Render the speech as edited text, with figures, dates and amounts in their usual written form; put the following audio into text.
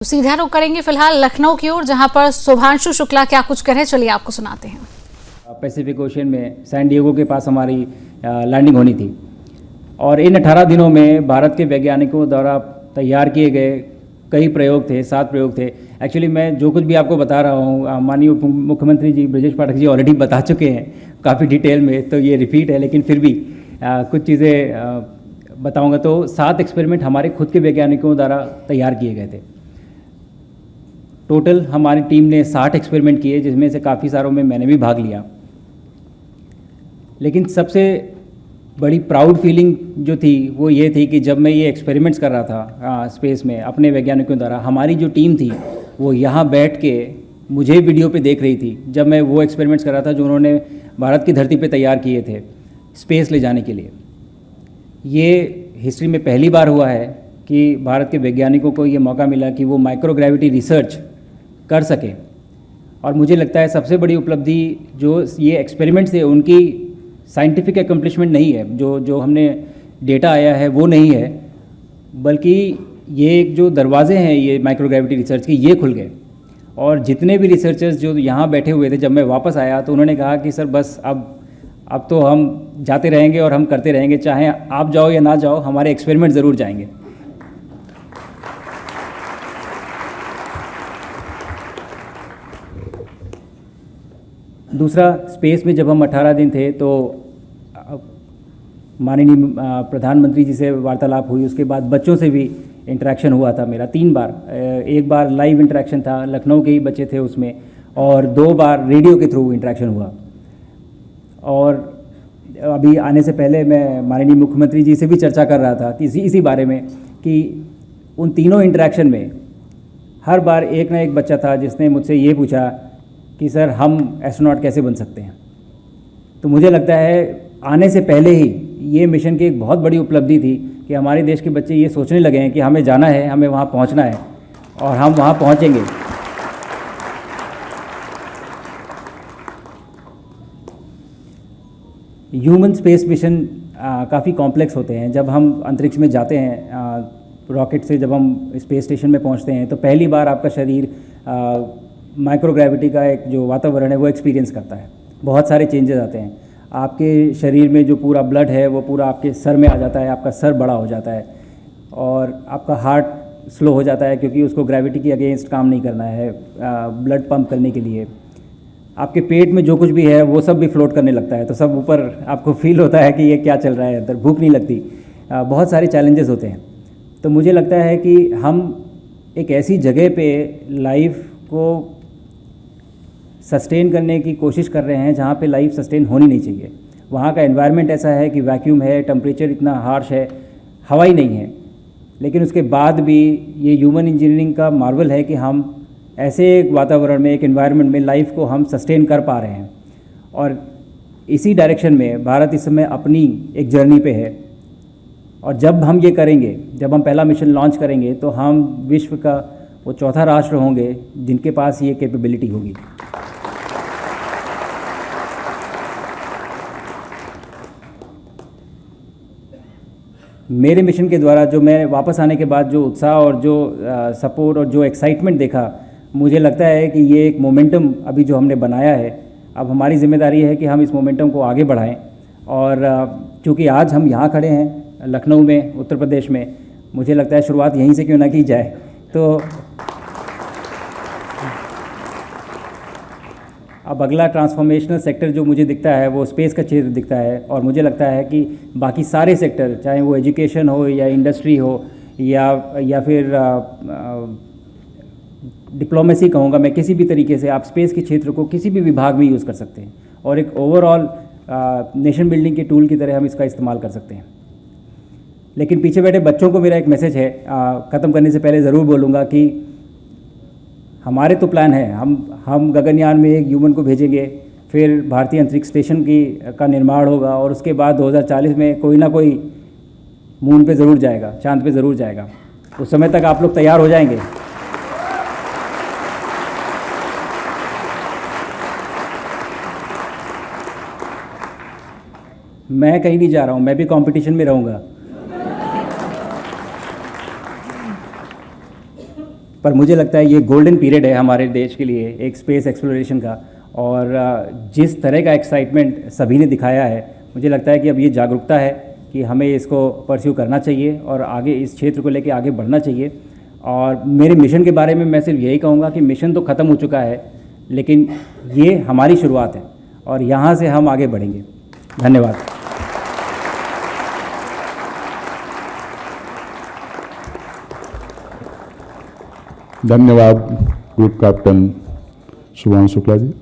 तो सीधा रुख करेंगे फिलहाल लखनऊ की ओर, जहां पर शुभांशु शुक्ला क्या कुछ कह रहे, चलिए आपको सुनाते हैं। पैसिफिक ओशन में सैन डिएगो के पास हमारी लैंडिंग होनी थी और इन 18 दिनों में भारत के वैज्ञानिकों द्वारा तैयार किए गए कई प्रयोग थे, 7 प्रयोग थे। एक्चुअली मैं जो कुछ भी आपको बता रहा हूँ माननीय मुख्यमंत्री जी ब्रजेश पाठक जी ऑलरेडी बता चुके हैं काफ़ी डिटेल में, तो ये रिपीट है, लेकिन फिर भी कुछ चीज़ें बताऊँगा। तो 7 एक्सपेरिमेंट हमारे खुद के वैज्ञानिकों द्वारा तैयार किए गए थे। टोटल हमारी टीम ने 60 एक्सपेरिमेंट किए, जिसमें से काफ़ी सारों में मैंने भी भाग लिया। लेकिन सबसे बड़ी प्राउड फीलिंग जो थी वो ये थी कि जब मैं ये एक्सपेरिमेंट्स कर रहा था स्पेस में अपने वैज्ञानिकों द्वारा, हमारी जो टीम थी वो यहाँ बैठ के मुझे वीडियो पे देख रही थी जब मैं वो एक्सपेरिमेंट्स कर रहा था जो उन्होंने भारत की धरती पे तैयार किए थे स्पेस ले जाने के लिए। ये हिस्ट्री में पहली बार हुआ है कि भारत के वैज्ञानिकों को ये मौका मिला कि वो माइक्रोग्रेविटी रिसर्च कर सकें। और मुझे लगता है सबसे बड़ी उपलब्धि जो ये एक्सपेरिमेंट्स थे उनकी साइंटिफिक एकम्प्लिशमेंट नहीं है, जो हमने डेटा आया है वो नहीं है, बल्कि ये एक जो दरवाजे हैं ये माइक्रोग्रेविटी रिसर्च के, ये खुल गए। और जितने भी रिसर्चर्स जो यहाँ बैठे हुए थे, जब मैं वापस आया तो उन्होंने कहा कि सर बस अब तो हम जाते रहेंगे और हम करते रहेंगे, चाहे आप जाओ या ना जाओ, हमारे एक्सपेरिमेंट ज़रूर जाएंगे। दूसरा, स्पेस में जब हम 18 दिन थे तो माननीय प्रधानमंत्री जी से वार्तालाप हुई, उसके बाद बच्चों से भी इंटरेक्शन हुआ था मेरा 3 बार। एक बार लाइव इंटरेक्शन था, लखनऊ के ही बच्चे थे उसमें, और 2 बार रेडियो के थ्रू इंटरेक्शन हुआ। और अभी आने से पहले मैं माननीय मुख्यमंत्री जी से भी चर्चा कर रहा था कि इसी बारे में कि उन तीनों इंटरेक्शन में हर बार एक ना एक बच्चा था जिसने मुझसे ये पूछा कि सर हम एस्ट्रोनॉट कैसे बन सकते हैं। तो मुझे लगता है आने से पहले ही ये मिशन की एक बहुत बड़ी उपलब्धि थी कि हमारे देश के बच्चे ये सोचने लगे हैं कि हमें जाना है, हमें वहाँ पहुँचना है और हम वहाँ पहुँचेंगे। ह्यूमन स्पेस मिशन काफ़ी कॉम्प्लेक्स होते हैं। जब हम अंतरिक्ष में जाते हैं रॉकेट से, जब हम स्पेस स्टेशन में पहुँचते हैं तो पहली बार आपका शरीर माइक्रोग्रेविटी का एक जो वातावरण है वो एक्सपीरियंस करता है। बहुत सारे चेंजेस आते हैं आपके शरीर में, जो पूरा ब्लड है वो पूरा आपके सर में आ जाता है, आपका सर बड़ा हो जाता है और आपका हार्ट स्लो हो जाता है क्योंकि उसको ग्रेविटी के अगेंस्ट काम नहीं करना है ब्लड पंप करने के लिए। आपके पेट में जो कुछ भी है वो सब भी फ्लोट करने लगता है, तो सब ऊपर आपको फील होता है कि ये क्या चल रहा है अंदर, भूख नहीं लगती, बहुत सारे चैलेंजेस होते हैं। तो मुझे लगता है कि हम एक ऐसी जगह पे लाइफ को सस्टेन करने की कोशिश कर रहे हैं जहाँ पे लाइफ सस्टेन होनी नहीं चाहिए। वहाँ का एनवायरनमेंट ऐसा है कि वैक्यूम है, टेम्परेचर इतना हार्श है, हवा ही नहीं है, लेकिन उसके बाद भी ये ह्यूमन इंजीनियरिंग का मार्वल है कि हम ऐसे एक वातावरण में, एक एनवायरनमेंट में लाइफ को हम सस्टेन कर पा रहे हैं। और इसी डायरेक्शन में भारत इस समय अपनी एक जर्नी पे है। और जब हम ये करेंगे, जब हम पहला मिशन लॉन्च करेंगे, तो हम विश्व का वो चौथा राष्ट्र होंगे जिनके पास ये कैपेबिलिटी होगी। मेरे मिशन के द्वारा जो मैं वापस आने के बाद जो उत्साह और जो सपोर्ट और जो एक्साइटमेंट देखा, मुझे लगता है कि ये एक मोमेंटम अभी जो हमने बनाया है, अब हमारी जिम्मेदारी है कि हम इस मोमेंटम को आगे बढ़ाएं। और चूँकि आज हम यहाँ खड़े हैं लखनऊ में, उत्तर प्रदेश में, मुझे लगता है शुरुआत यहीं से क्यों ना की जाए। तो अब अगला ट्रांसफॉर्मेशनल सेक्टर जो मुझे दिखता है वो स्पेस का क्षेत्र दिखता है। और मुझे लगता है कि बाकी सारे सेक्टर, चाहे वो एजुकेशन हो या इंडस्ट्री हो या फिर डिप्लोमेसी कहूँगा मैं, किसी भी तरीके से आप स्पेस के क्षेत्र को किसी भी विभाग में यूज़ कर सकते हैं और एक ओवरऑल नेशन बिल्डिंग के टूल की तरह हम इसका इस्तेमाल कर सकते हैं। लेकिन पीछे बैठे बच्चों को मेरा एक मैसेज है, ख़त्म करने से पहले ज़रूर बोलूँगा कि हमारे तो प्लान है, हम गगनयान में एक ह्यूमन को भेजेंगे, फिर भारतीय अंतरिक्ष स्टेशन का निर्माण होगा और उसके बाद 2040 में कोई ना कोई मून पे ज़रूर जाएगा, चांद पे ज़रूर जाएगा। उस समय तक आप लोग तैयार हो जाएंगे। मैं कहीं नहीं जा रहा हूँ, मैं भी कंपटीशन में रहूँगा। पर मुझे लगता है ये गोल्डन पीरियड है हमारे देश के लिए एक स्पेस एक्सप्लोरेशन का। और जिस तरह का एक्साइटमेंट सभी ने दिखाया है, मुझे लगता है कि अब ये जागरूकता है कि हमें इसको परस्यू करना चाहिए और आगे इस क्षेत्र को लेकर आगे बढ़ना चाहिए। और मेरे मिशन के बारे में मैं सिर्फ यही कहूँगा कि मिशन तो ख़त्म हो चुका है, लेकिन ये हमारी शुरुआत है और यहाँ से हम आगे बढ़ेंगे। धन्यवाद। धन्यवाद ग्रुप कैप्टन शुभांशु शुक्ला जी।